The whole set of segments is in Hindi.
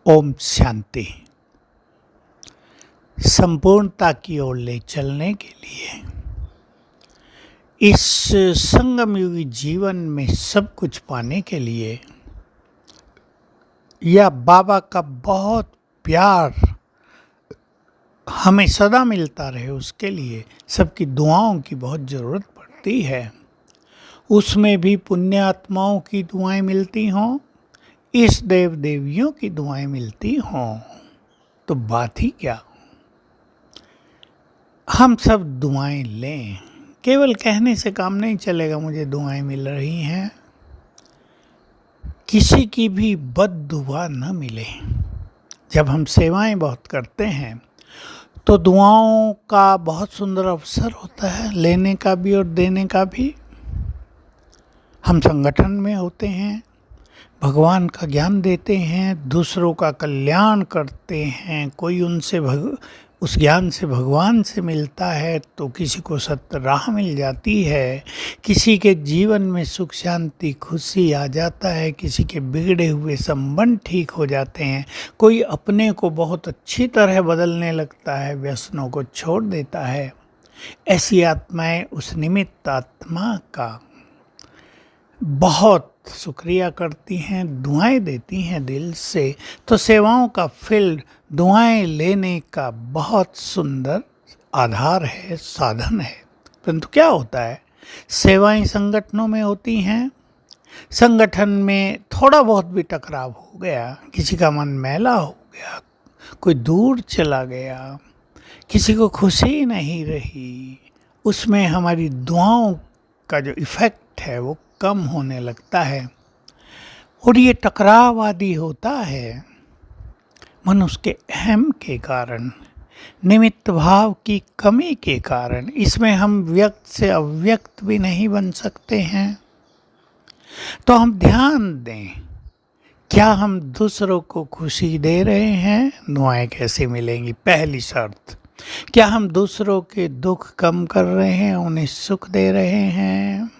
ओम शांति। संपूर्णता की ओर ले चलने के लिए इस संगम युगी जीवन में सब कुछ पाने के लिए या बाबा का बहुत प्यार हमें सदा मिलता रहे, उसके लिए सबकी दुआओं की बहुत ज़रूरत पड़ती है। उसमें भी पुण्य आत्माओं की दुआएं मिलती हों, इस देव देवियों की दुआएं मिलती हों, तो बात ही क्या। हम सब दुआएं लें। केवल कहने से काम नहीं चलेगा मुझे दुआएं मिल रही हैं। किसी की भी बद दुआ न मिले। जब हम सेवाएं बहुत करते हैं तो दुआओं का बहुत सुंदर अवसर होता है, लेने का भी और देने का भी। हम संगठन में होते हैं, भगवान का ज्ञान देते हैं, दूसरों का कल्याण करते हैं, कोई उनसे उस ज्ञान से भगवान से मिलता है तो किसी को सत्य राह मिल जाती है, किसी के जीवन में सुख शांति खुशी आ जाता है, किसी के बिगड़े हुए संबंध ठीक हो जाते हैं, कोई अपने को बहुत अच्छी तरह बदलने लगता है, व्यसनों को छोड़ देता है। ऐसी आत्माएं उस निमित्त आत्मा का बहुत शुक्रिया करती हैं, दुआएं देती हैं दिल से। तो सेवाओं का फील्ड दुआएं लेने का बहुत सुंदर आधार है, साधन है। परंतु क्या होता है, सेवाएं संगठनों में होती हैं, संगठन में थोड़ा बहुत भी टकराव हो गया, किसी का मन मैला हो गया, कोई दूर चला गया, किसी को खुशी नहीं रही, उसमें हमारी दुआओं का जो इफ़ेक्ट है वो कम होने लगता है। और ये टकराव आदि होता है मनुष्य के अहम के कारण, निमित्त भाव की कमी के कारण। इसमें हम व्यक्त से अव्यक्त भी नहीं बन सकते हैं। तो हम ध्यान दें, क्या हम दूसरों को खुशी दे रहे हैं? दुआएं कैसे मिलेंगी? पहली शर्त, क्या हम दूसरों के दुख कम कर रहे हैं, उन्हें सुख दे रहे हैं?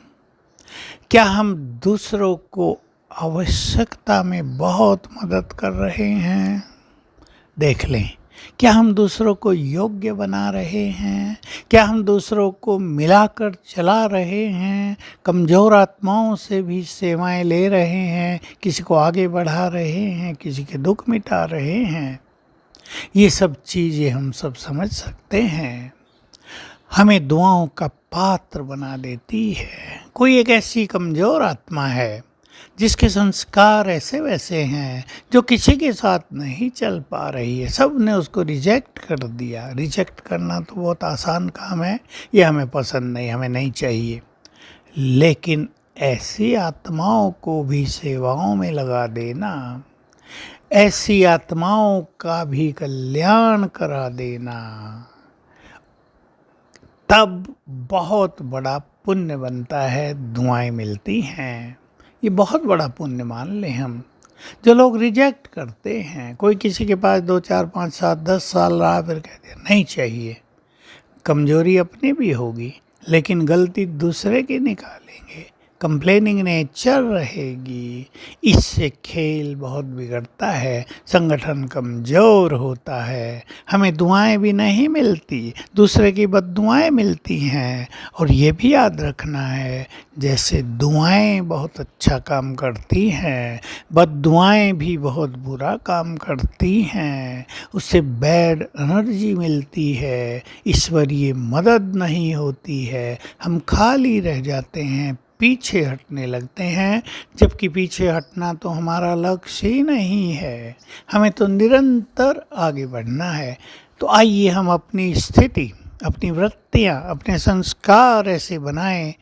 क्या हम दूसरों को आवश्यकता में बहुत मदद कर रहे हैं? देख लें, क्या हम दूसरों को योग्य बना रहे हैं? क्या हम दूसरों को मिलाकर चला रहे हैं? कमज़ोर आत्माओं से भी सेवाएं ले रहे हैं, किसी को आगे बढ़ा रहे हैं, किसी के दुख मिटा रहे हैं? ये सब चीज़ें हम सब समझ सकते हैं, हमें दुआओं का पात्र बना देती है। कोई एक ऐसी कमज़ोर आत्मा है जिसके संस्कार ऐसे वैसे हैं, जो किसी के साथ नहीं चल पा रही है, सब ने उसको रिजेक्ट कर दिया। रिजेक्ट करना तो बहुत आसान काम है, ये हमें पसंद नहीं, हमें नहीं चाहिए। लेकिन ऐसी आत्माओं को भी सेवाओं में लगा देना, ऐसी आत्माओं का भी कल्याण करा देना, तब बहुत बड़ा पुण्य बनता है, दुआएं मिलती हैं। ये बहुत बड़ा पुण्य मान लें हम। जो लोग रिजेक्ट करते हैं, कोई किसी के पास 2, 4, 5, 7, 10 साल रहा, फिर कहते हैं नहीं चाहिए। कमजोरी अपनी भी होगी, लेकिन गलती दूसरे की निकालेंगे, कंप्लेनिंग नेचर रहेगी। इससे खेल बहुत बिगड़ता है, संगठन कमज़ोर होता है, हमें दुआएं भी नहीं मिलती, दूसरे की बद्दुआएं मिलती हैं। और ये भी याद रखना है, जैसे दुआएं बहुत अच्छा काम करती हैं, बद्दुआएं भी बहुत बुरा काम करती हैं। उससे बैड एनर्जी मिलती है, ईश्वरीय मदद नहीं होती है, हम खाली रह जाते हैं, पीछे हटने लगते हैं। जबकि पीछे हटना तो हमारा लक्ष्य ही नहीं है, हमें तो निरंतर आगे बढ़ना है। तो आइए हम अपनी स्थिति, अपनी वृत्तियाँ, अपने संस्कार ऐसे बनाएं,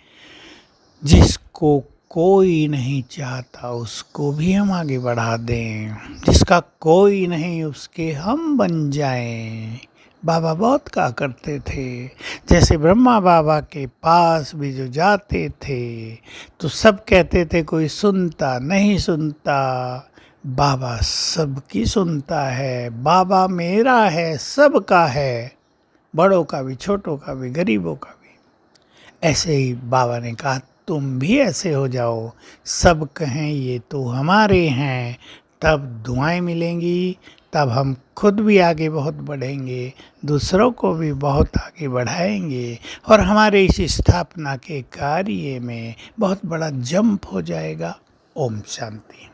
जिसको कोई नहीं चाहता उसको भी हम आगे बढ़ा दें, जिसका कोई नहीं उसके हम बन जाएं। बाबा बहुत कहा करते थे, जैसे ब्रह्मा बाबा के पास भी जो जाते थे तो सब कहते थे कोई सुनता नहीं सुनता, बाबा सबकी सुनता है, बाबा मेरा है, सबका है, बड़ों का भी, छोटों का भी, गरीबों का भी। ऐसे ही बाबा ने कहा तुम भी ऐसे हो जाओ, सब कहें ये तो हमारे हैं, तब दुआएं मिलेंगी, तब हम खुद भी आगे बहुत बढ़ेंगे, दूसरों को भी बहुत आगे बढ़ाएंगे और हमारे इस स्थापना के कार्य में बहुत बड़ा जंप हो जाएगा। ओम शांति।